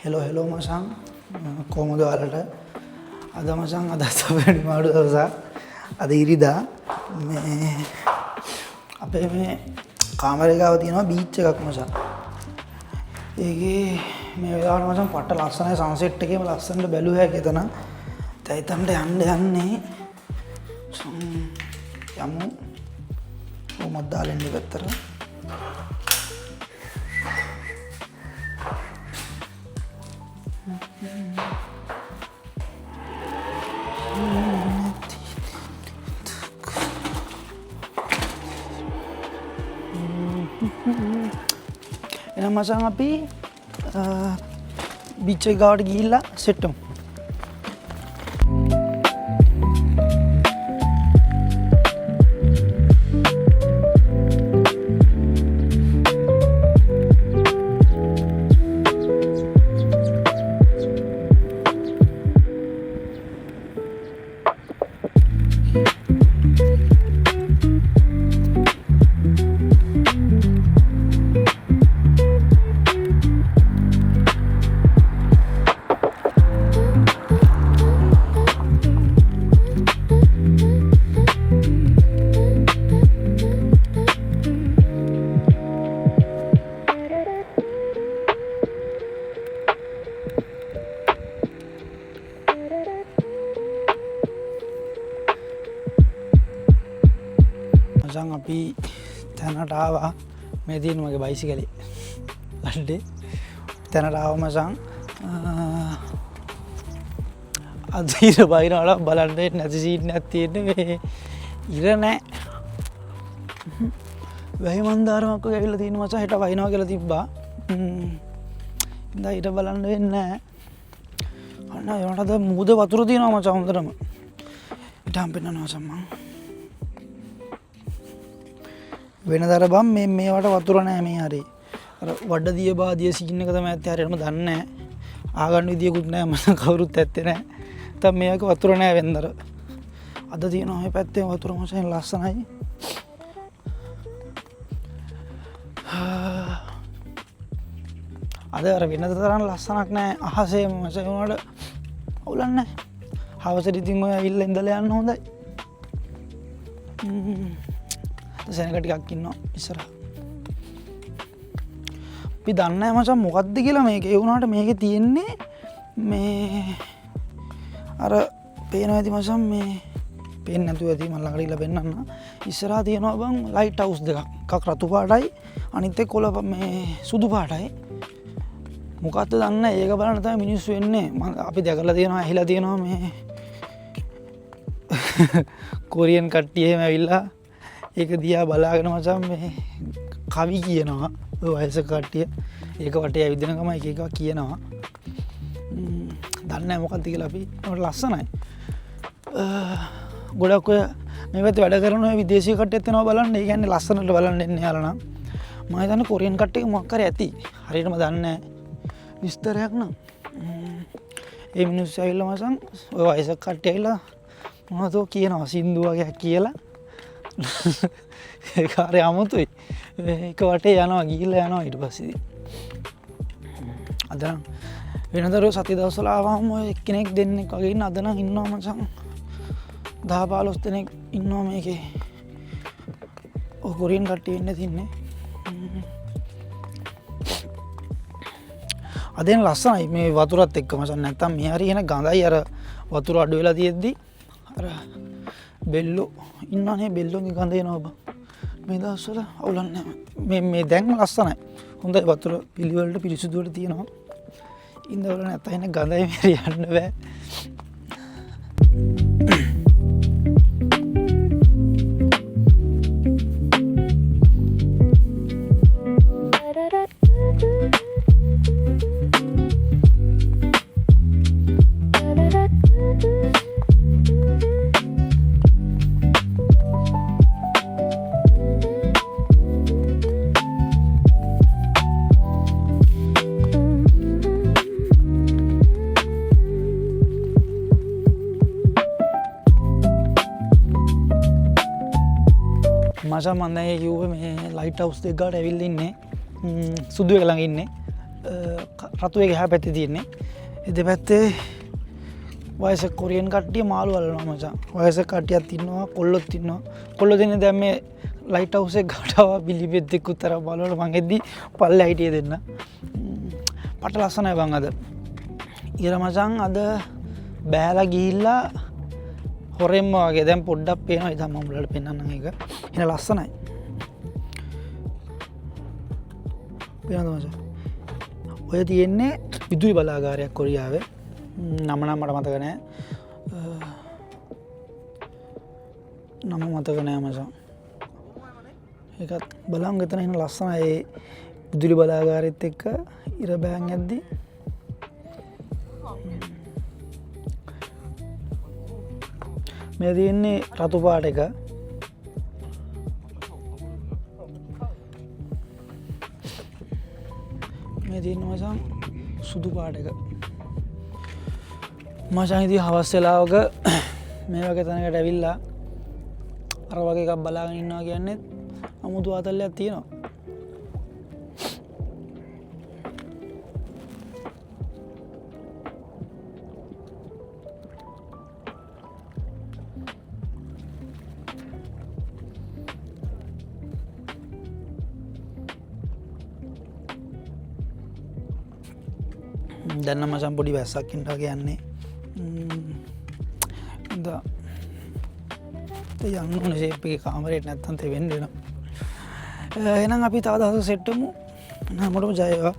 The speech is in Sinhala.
හෙලෝ මචං කොහමද ඔයාලට අද මචං අද තමයි මාඩු දවසක් අද ඉරිදා මේ අපේ මේ කාමරේ ගාව තියෙනවා බීච් එකක් මචං ඒකේ මේ වෙලාවට මචං පට්ට ලස්සනයි සන්සෙට් එකේම ලස්සනට බැලුවා හැක එතන තැයිතන්ට යන්නේ යමු කොහොමද දාලා ඉන්නේ පැත්තට එනම් මචං අපි බීච් එක ගාවට ගිහිල්ලා සෙට් වෙමු. මචං අපි තැනට ආවා මේ තියෙන මගේ බයිසිකලේ අඩේ තැනට ආවා මචං අද ඉර බයිනවල බලන්න නැති සීට් එකක් තියෙන්නේ මේ ඉර නැහැ වැහි මන්දාරමක් වගේ ඇවිල්ලා තියෙන මචං හෙට වයින්නවා කියලා තිබ්බා ඉඳලා ඊට බලන්න වෙන්නේ නැහැ අන්න ඒවටද මුහුද වතුර තියෙනවා මචං හොඳටම ඊට හම්බෙන්නවා මචං මං වෙනදර බම් මේවට වතුර නැහැ මේ හරි අර වඩ දිය බාදිය සීන් එක තමයි ඇත්තේ හරියටම දන්නේ නැහැ ආගන්න විදියකුත් නැහැ මම කවුරුත් ඇත්තේ නැහැ නැත්නම් මේක වතුර නැහැ වෙනදර අද තියෙනවා මේ පැත්තේ වතුර මොසෙන් ලස්සනයි අද අර වෙනද තරම් ලස්සනක් නැහැ අහසේ මොසෙ වුණාට අවුලක් නැහැ හවසට ඉතින් ඔය ඇවිල්ලා ඉඳලා යන්න හොඳයි සෙනග ටිකක් ඉන්නවා ඉස්සරහ අපි දන්නේ නැහැ මචං මොකද්ද කියලා මේක ඒ වුණාට මේකේ තියෙන්නේ මේ අර පේනවා ඇති මචං මේ පේන්නේ නැතුව ඇති මම ළඟට ගිහලා පෙන්නන්න ඉස්සරහ තියෙනවා බං ලයිට් හවුස් දෙකක් එකක් රතු පාටයි අනිත් එක කොළ මේ සුදු පාටයි මොකද්ද දන්නේ නැහැ ඒක බලන්න තමයි මිනිස්සු එන්නේ අපි දැකලා තියෙනවා ඇහිලා තියෙනවා මේ කොරියන් කට්ටිය එහෙම ඇවිල්ලා ඒක දිහා බලාගෙන මචං මේ කවි කියනවා ඔය වයසක කට්ටිය ඒක වටේ ඇවිදින ගම එක එකක් කියනවා දන්නේ නැහැ මොකක්ද කියලා අපි ඒකට ලස්සනයි ගොඩක් ඔය මේ පැත්තේ වැඩ කරන ඔය විදේශීය කට්ටියත් එනවා බලන්න ඒ කියන්නේ ලස්සනට බලන්න එන්නේ යාලා නම් මම හිතන්නේ කොරියන් කට්ටියක මොකක් හරි ඇති හරියටම දන්නේ නැහැ විස්තරයක් නම් ඒ මිනිස්සු ඇවිල්ලා මචං ඔය වයසක කට්ටිය ඇවිල්ලා මොනවද කියනවා සින්දු වගේ කියලා ඒක හරි අමුතුයි ඒක වටේ යනවා ගිහිල්ලා යනවා ඊට පස්සේ අද නම් වෙනදර සති දවස්වල ආවම ඔය එක්කෙනෙක් දෙන්නෙක් වගේ ඉන්න අද නම් ඉන්නවා මචං 10-15 දෙනෙක් ඉන්නවා මේකේ ඔය කොරියන් කට්ටිය ඉන්න තින්නේ අදෙන් ලස්සනයි මේ වතුරත් එක්ක මචං නැත්තම් මේ හරි එන ගඳයි අර වතුර අඩු වෙලා තියෙද්දි අර බෙල්ලෝ ඉන්නනේ බෙල්ලෝගේ ගඳ එනවා බං මේ දවස්වල අවුලක් නැහැ මේ දැන් ලස්සනයි හොඳයි වතුර පිළිවෙලට පිරිසුදුවට තියෙනවා ඉඳවල නැත්නම් එන ගඳයි මෙරි යන්න බෑ මචං මම දැන් කිව්වේ මේ ලයිට් හවුස් දෙක ගාවට ඇවිල්ලා ඉන්නේ සුදු එක ළඟ ඉන්නේ රතු එක එහා පැත්තේ තියෙන්නේ. ඒ දෙපැත්තේ වයසක කොරියන් කට්ටිය මාළු අල්ලනවා මචං. වයසක කට්ටියක් ඉන්නවා, කොල්ලොත් ඉන්නවා. කොල්ලෝ දෙන්නේ දැන් මේ ලයිට් හවුස් එක ගාටාව බිලිබෙත් එක්කුත් අර බලවල මං එද්දි පල්ලේ හිටියේ දෙන්න. පට ලස්සනයි බං අද. ඊර මචං අද බෑලා ගිහිල්ලා හොරෙන්ම වගේ දැන් පොඩ්ඩක් පේනවා. ඉතින් මම උඹලට පෙන්නන්නම් ඒක. එන ලස්සනයි. පේනවද මචං? ඔය තියෙන්නේ විදුලි බලාගාරයක් කොරියාවේ. නම නම් මට මතක නෑ. නම මතක නෑ මචං. ඒකත් බලන් එතන එන ලස්සනයි. ඒ විදුලි බලාගාරෙත් එක්ක ඉර බෑන් යද්දි මේ තියෙන්නේ රතු පාට එක. මේ තියෙන්නේ මචං සුදු පාට එක. මචං ඉතින් හවස් වෙලාවක මේ වගේ තැනකට ඇවිල්ලා අර වගේ එකක් බලාගෙන ඉන්නවා කියන්නේ අමුතු ආතල්ලයක් තියෙනවා. දැන් නම් මචං පොඩි වැස්සක් ඉන්න වගේ යන්නේ. යන්න ඕනේ ෂේප් එකේ කාමරේට නැත්තම් තෙවෙන්න වෙනවා. එහෙනම් අපි තව දවසක් සෙට් වෙමු. හැමෝටම ජය වේවා.